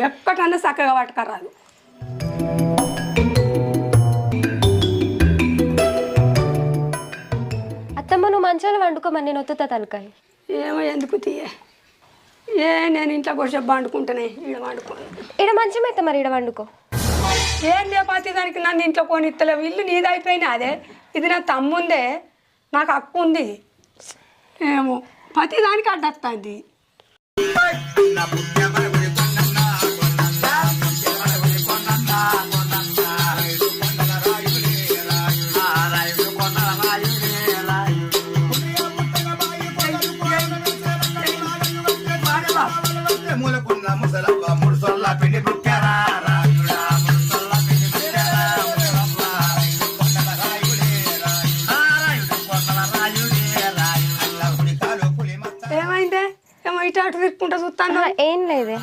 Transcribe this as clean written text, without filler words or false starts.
ఎక్కడన్నా చక్కగా పట్టుకరాదు. అత్తమ్మ నువ్వు మంచాలు వండుకోమని నేను ఒత్తుతా తలకాయ. ఏమో ఎందుకు తీయ నేను ఇంట్లో కొంచెం వండుకుంటానే ఈడ వండుకోను. ఈడ మంచం అయితే మరి ఈడ వండుకో. ఏం లేకపోతే దానికి నన్ను ఇంట్లో కొని ఇస్తలేవు. ఇల్లు నీదైపోయినా అదే, ఇది నా తమ్ముందే, నాకు హక్కు ఉంది. ఏమో ప్రతి దానికి అడ్డొస్తుంది. మూలకున్న ముసల